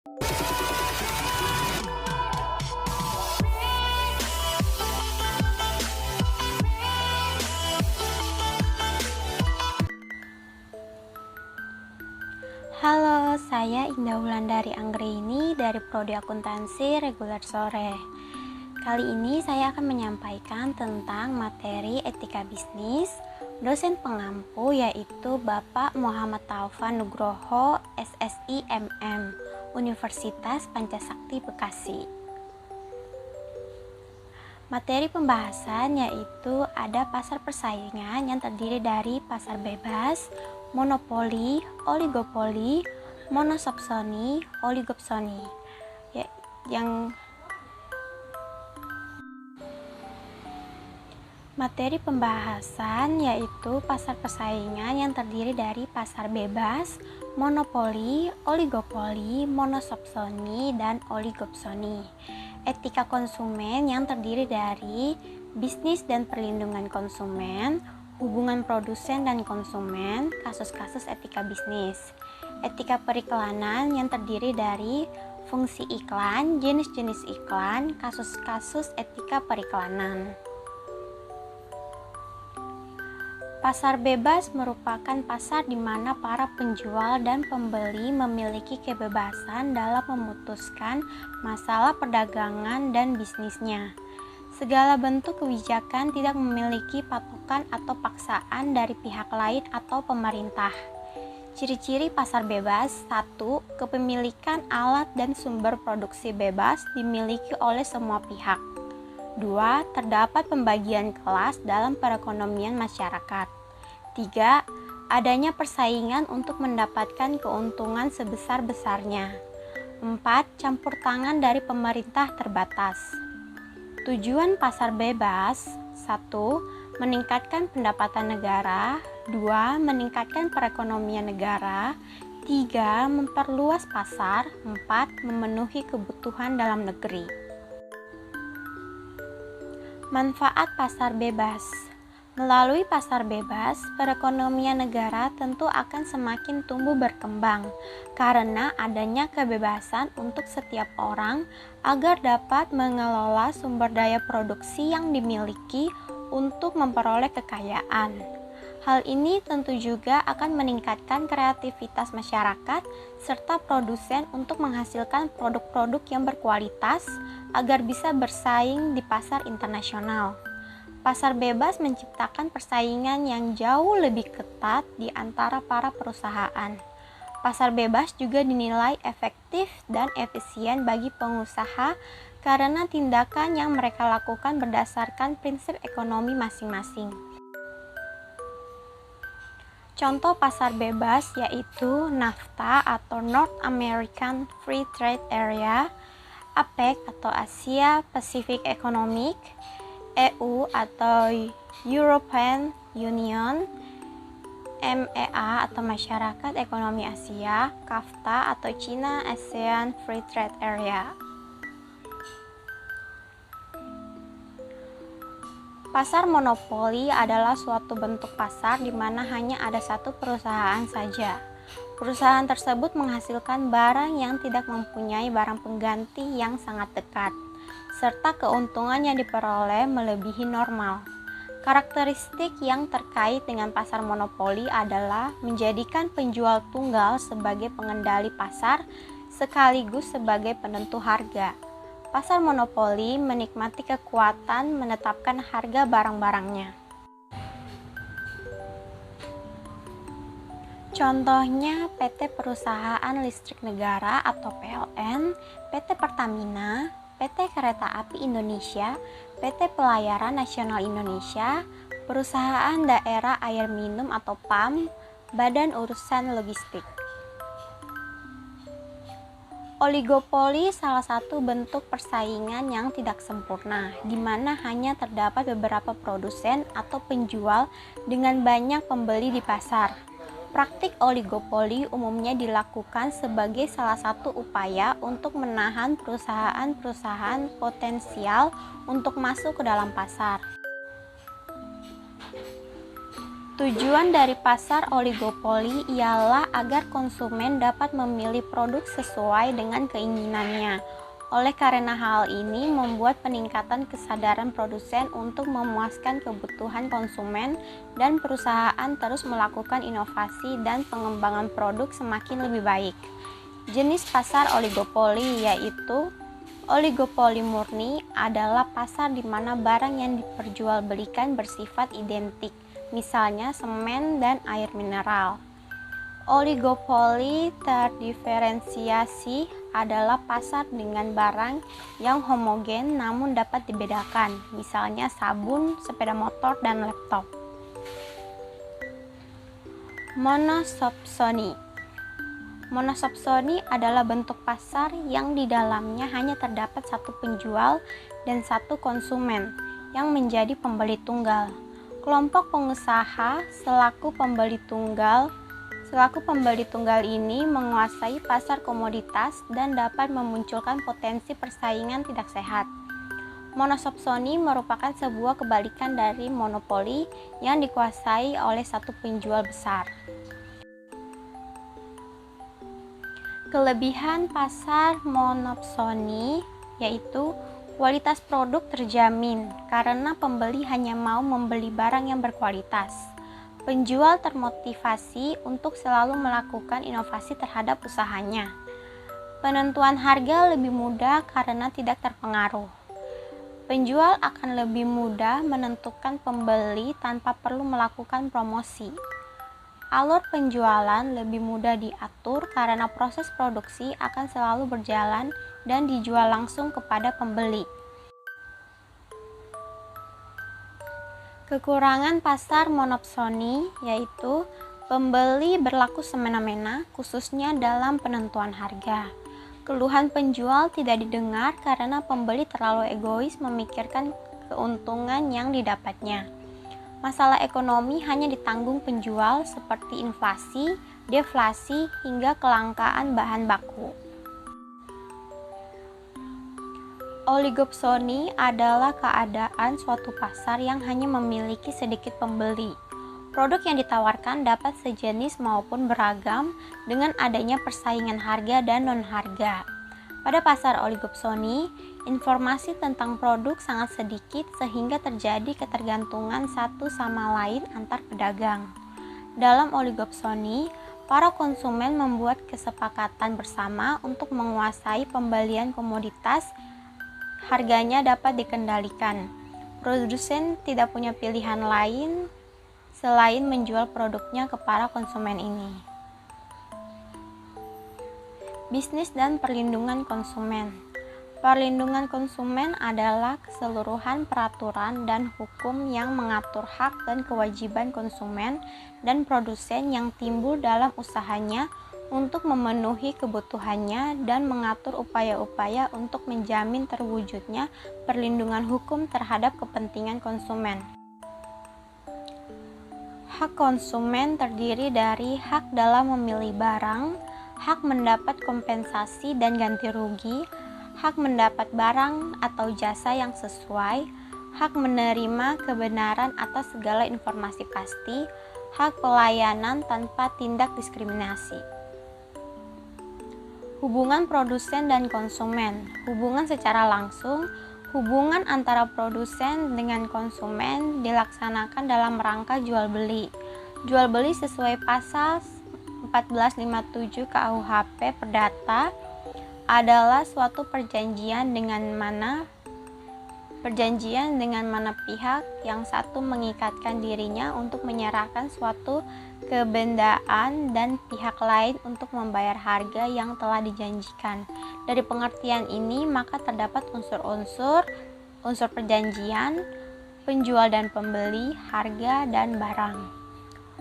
Halo, saya Indah Wulandari Anggraini dari Prodi Akuntansi Reguler Sore. Kali ini saya akan menyampaikan tentang materi etika bisnis. Dosen pengampu yaitu Bapak Muhammad Taufan Nugroho, SSI MM, Universitas Pancasakti Bekasi. Materi pembahasan yaitu ada pasar persaingan yang terdiri dari pasar bebas, monopoli, oligopoli, monosopsoni, oligopsoni. Materi pembahasan yaitu pasar persaingan yang terdiri dari pasar bebas, monopoli, oligopoli, monosopsoni, dan oligopsoni. Etika konsumen yang terdiri dari bisnis dan perlindungan konsumen, hubungan produsen dan konsumen, kasus-kasus etika bisnis. Etika periklanan yang terdiri dari fungsi iklan, jenis-jenis iklan, kasus-kasus etika periklanan. Pasar bebas merupakan pasar di mana para penjual dan pembeli memiliki kebebasan dalam memutuskan masalah perdagangan dan bisnisnya. Segala bentuk kebijakan tidak memiliki patokan atau paksaan dari pihak lain atau pemerintah. Ciri-ciri pasar bebas: 1. Kepemilikan alat dan sumber produksi bebas dimiliki oleh semua pihak. 2. Terdapat pembagian kelas dalam perekonomian masyarakat. 3. Adanya persaingan untuk mendapatkan keuntungan sebesar-besarnya. 4. Campur tangan dari pemerintah terbatas. Tujuan pasar bebas: 1. Meningkatkan pendapatan negara. 2. Meningkatkan perekonomian negara. 3. Memperluas pasar. 4. Memenuhi kebutuhan dalam negeri. Manfaat pasar bebas. Melalui pasar bebas, perekonomian negara tentu akan semakin tumbuh berkembang karena adanya kebebasan untuk setiap orang agar dapat mengelola sumber daya produksi yang dimiliki untuk memperoleh kekayaan. Hal ini tentu juga akan meningkatkan kreativitas masyarakat serta produsen untuk menghasilkan produk-produk yang berkualitas agar bisa bersaing di pasar internasional. Pasar bebas menciptakan persaingan yang jauh lebih ketat di antara para perusahaan. Pasar bebas juga dinilai efektif dan efisien bagi pengusaha karena tindakan yang mereka lakukan berdasarkan prinsip ekonomi masing-masing. Contoh pasar bebas yaitu NAFTA atau North American Free Trade Area, APEC atau Asia Pacific Economic, EU atau European Union, MEA atau Masyarakat Ekonomi Asia, CAFTA atau China ASEAN Free Trade Area. Pasar monopoli adalah suatu bentuk pasar di mana hanya ada satu perusahaan saja. Perusahaan tersebut menghasilkan barang yang tidak mempunyai barang pengganti yang sangat dekat, serta keuntungan yang diperoleh melebihi normal. Karakteristik yang terkait dengan pasar monopoli adalah menjadikan penjual tunggal sebagai pengendali pasar sekaligus sebagai penentu harga. Pasar monopoli menikmati kekuatan menetapkan harga barang-barangnya. Contohnya PT Perusahaan Listrik Negara atau PLN, PT Pertamina, PT Kereta Api Indonesia, PT Pelayaran Nasional Indonesia, Perusahaan Daerah Air Minum atau PAM, Badan Urusan Logistik. Oligopoli salah satu bentuk persaingan yang tidak sempurna, di mana hanya terdapat beberapa produsen atau penjual dengan banyak pembeli di pasar. Praktik oligopoli umumnya dilakukan sebagai salah satu upaya untuk menahan perusahaan-perusahaan potensial untuk masuk ke dalam pasar. Tujuan dari pasar oligopoli ialah agar konsumen dapat memilih produk sesuai dengan keinginannya. Oleh karena hal ini membuat peningkatan kesadaran produsen untuk memuaskan kebutuhan konsumen dan perusahaan terus melakukan inovasi dan pengembangan produk semakin lebih baik. Jenis pasar oligopoli yaitu oligopoli murni adalah pasar di mana barang yang diperjualbelikan bersifat identik, misalnya semen dan air mineral. Oligopoli terdiferensiasi adalah pasar dengan barang yang homogen namun dapat dibedakan, misalnya sabun, sepeda motor, dan laptop. Monosopsoni. Monosopsoni adalah bentuk pasar yang di dalamnya hanya terdapat satu penjual dan satu konsumen yang menjadi pembeli tunggal. Kelompok pengusaha selaku pembeli tunggal ini menguasai pasar komoditas dan dapat memunculkan potensi persaingan tidak sehat. Monosopsoni merupakan sebuah kebalikan dari monopoli yang dikuasai oleh satu penjual besar. Kelebihan pasar monopsoni yaitu kualitas produk terjamin karena pembeli hanya mau membeli barang yang berkualitas. Penjual termotivasi untuk selalu melakukan inovasi terhadap usahanya. Penentuan harga lebih mudah karena tidak terpengaruh. Penjual akan lebih mudah menentukan pembeli tanpa perlu melakukan promosi. Alur penjualan lebih mudah diatur karena proses produksi akan selalu berjalan dan dijual langsung kepada pembeli. Kekurangan pasar monopsoni yaitu pembeli berlaku semena-mena khususnya dalam penentuan harga. Keluhan penjual tidak didengar karena pembeli terlalu egois memikirkan keuntungan yang didapatnya. Masalah ekonomi hanya ditanggung penjual seperti inflasi, deflasi, hingga kelangkaan bahan baku. Oligopsoni adalah keadaan suatu pasar yang hanya memiliki sedikit pembeli. Produk yang ditawarkan dapat sejenis maupun beragam dengan adanya persaingan harga dan non-harga. Pada pasar oligopsoni, informasi tentang produk sangat sedikit sehingga terjadi ketergantungan satu sama lain antar pedagang. Dalam oligopsoni, para konsumen membuat kesepakatan bersama untuk menguasai pembelian komoditas. Harganya dapat dikendalikan. Produsen tidak punya pilihan lain selain menjual produknya ke para konsumen ini. Bisnis dan perlindungan konsumen. Perlindungan konsumen adalah keseluruhan peraturan dan hukum yang mengatur hak dan kewajiban konsumen dan produsen yang timbul dalam usahanya untuk memenuhi kebutuhannya dan mengatur upaya-upaya untuk menjamin terwujudnya perlindungan hukum terhadap kepentingan konsumen. Hak konsumen terdiri dari hak dalam memilih barang, hak mendapat kompensasi dan ganti rugi, hak mendapat barang atau jasa yang sesuai, hak menerima kebenaran atas segala informasi pasti, hak pelayanan tanpa tindak diskriminasi. Hubungan produsen dan konsumen. Hubungan secara langsung, hubungan antara produsen dengan konsumen dilaksanakan dalam rangka jual beli. Jual beli sesuai pasal 1457 KUHP Perdata adalah suatu perjanjian dengan mana pihak yang satu mengikatkan dirinya untuk menyerahkan suatu kebendaan dan pihak lain untuk membayar harga yang telah dijanjikan. Dari pengertian ini maka terdapat unsur perjanjian, penjual dan pembeli, harga dan barang.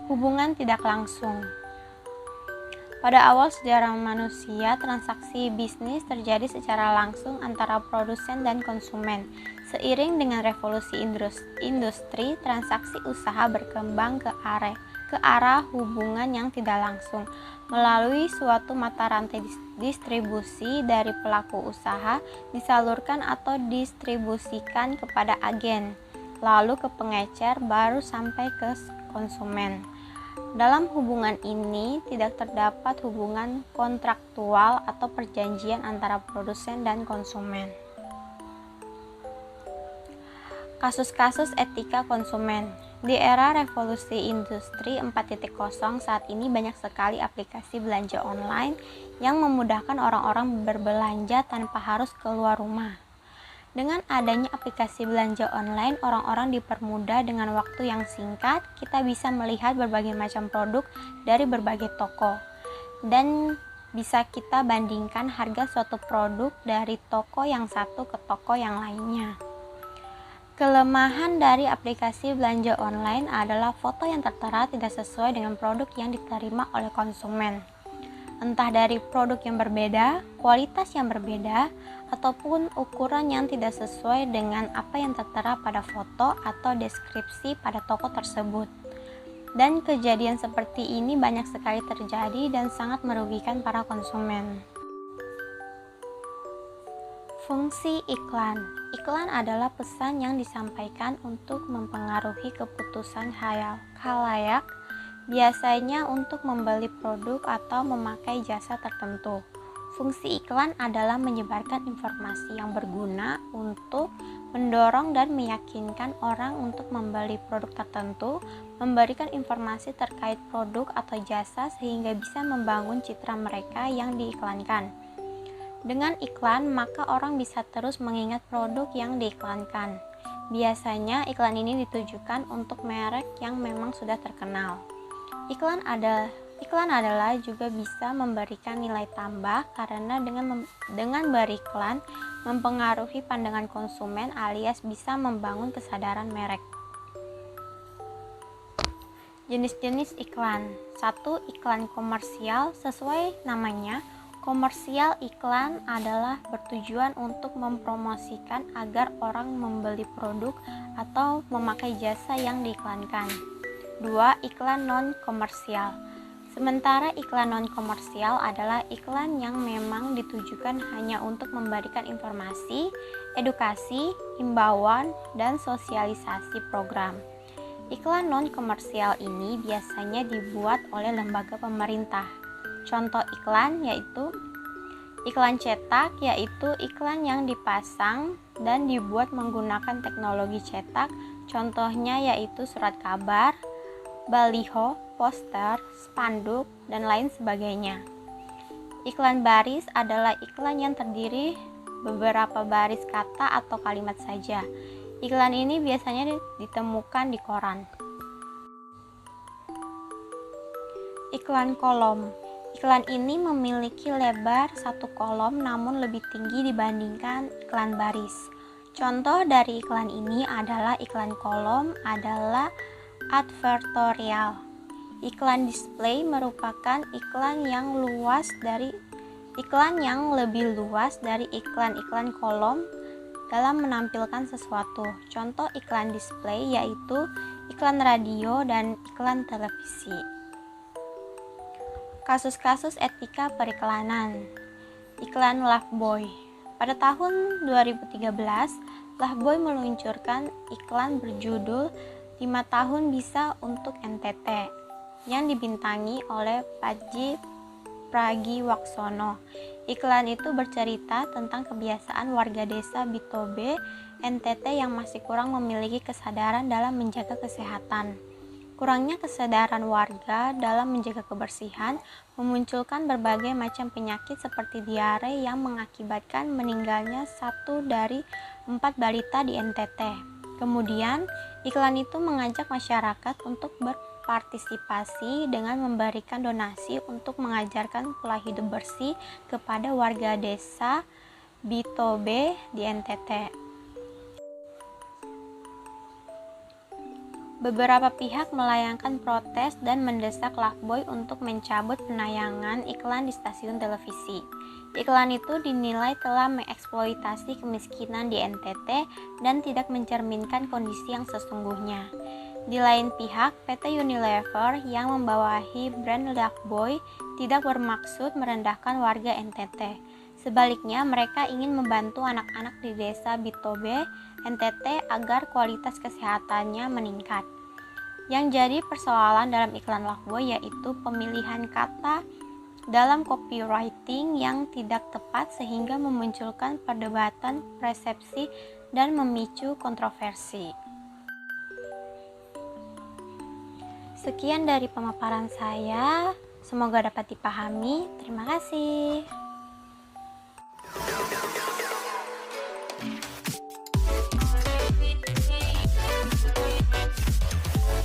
Hubungan tidak langsung. Pada awal sejarah manusia, transaksi bisnis terjadi secara langsung antara produsen dan konsumen. Seiring dengan revolusi industri, transaksi usaha berkembang ke arah hubungan yang tidak langsung melalui suatu mata rantai distribusi dari pelaku usaha disalurkan atau distribusikan kepada agen, lalu ke pengecer, baru sampai ke konsumen. Dalam hubungan ini tidak terdapat hubungan kontraktual atau perjanjian antara produsen dan konsumen. Kasus-kasus etika konsumen. Di era revolusi industri 4.0 saat ini banyak sekali aplikasi belanja online yang memudahkan orang-orang berbelanja tanpa harus keluar rumah. Dengan adanya aplikasi belanja online, orang-orang dipermudah dengan waktu yang singkat. Kita bisa melihat berbagai macam produk dari berbagai toko dan bisa kita bandingkan harga suatu produk dari toko yang satu ke toko yang lainnya. Kelemahan dari aplikasi belanja online adalah foto yang tertera tidak sesuai dengan produk yang diterima oleh konsumen. Entah dari produk yang berbeda, kualitas yang berbeda, ataupun ukuran yang tidak sesuai dengan apa yang tertera pada foto atau deskripsi pada toko tersebut. Dan kejadian seperti ini banyak sekali terjadi dan sangat merugikan para konsumen. Fungsi iklan. Iklan adalah pesan yang disampaikan untuk mempengaruhi keputusan khalayak, biasanya untuk membeli produk atau memakai jasa tertentu. Fungsi iklan adalah menyebarkan informasi yang berguna untuk mendorong dan meyakinkan orang untuk membeli produk tertentu, memberikan informasi terkait produk atau jasa sehingga bisa membangun citra mereka yang diiklankan. Dengan iklan, maka orang bisa terus mengingat produk yang diiklankan. Biasanya iklan ini ditujukan untuk merek yang memang sudah terkenal. Iklan adalah juga bisa memberikan nilai tambah karena dengan beriklan mempengaruhi pandangan konsumen alias bisa membangun kesadaran merek. Jenis-jenis iklan. 1. Iklan komersial. Sesuai namanya, komersial iklan adalah bertujuan untuk mempromosikan agar orang membeli produk atau memakai jasa yang diiklankan. 2. Iklan non-komersial. Sementara iklan non-komersial adalah iklan yang memang ditujukan hanya untuk memberikan informasi, edukasi, himbauan, dan sosialisasi program. Iklan non-komersial ini biasanya dibuat oleh lembaga pemerintah. Contoh iklan yaitu iklan cetak, yaitu iklan yang dipasang dan dibuat menggunakan teknologi cetak. Contohnya yaitu surat kabar, baliho, poster, spanduk, dan lain sebagainya. Iklan baris adalah iklan yang terdiri beberapa baris kata atau kalimat saja. Iklan ini biasanya ditemukan di koran. Iklan kolom. Iklan ini memiliki lebar satu kolom namun lebih tinggi dibandingkan iklan baris. Contoh dari iklan ini adalah iklan kolom adalah advertorial. Iklan display merupakan iklan yang lebih luas dari iklan-iklan kolom dalam menampilkan sesuatu. Contoh iklan display yaitu iklan radio dan iklan televisi. Kasus-kasus etika periklanan. Iklan Lifebuoy. Pada tahun 2013, Lifebuoy meluncurkan iklan berjudul 5 tahun bisa untuk NTT yang dibintangi oleh Padji Pragiwaksono. Iklan itu bercerita tentang kebiasaan warga desa Bitobe, NTT yang masih kurang memiliki kesadaran dalam menjaga kesehatan. Kurangnya kesadaran warga dalam menjaga kebersihan memunculkan berbagai macam penyakit seperti diare yang mengakibatkan meninggalnya 1 dari 4 balita di NTT. Kemudian, iklan itu mengajak masyarakat untuk berpartisipasi dengan memberikan donasi untuk mengajarkan pola hidup bersih kepada warga desa Bitobe di NTT. Beberapa pihak melayangkan protes dan mendesak Lifebuoy untuk mencabut penayangan iklan di stasiun televisi. Iklan itu dinilai telah mengeksploitasi kemiskinan di NTT dan tidak mencerminkan kondisi yang sesungguhnya. Di lain pihak, PT Unilever yang membawahi brand Lifebuoy tidak bermaksud merendahkan warga NTT. Sebaliknya, mereka ingin membantu anak-anak di desa Bitobe, NTT agar kualitas kesehatannya meningkat. Yang jadi persoalan dalam iklan Loveboy yaitu pemilihan kata dalam copywriting yang tidak tepat sehingga memunculkan perdebatan persepsi dan memicu kontroversi. Sekian dari pemaparan saya, semoga dapat dipahami. Terima kasih.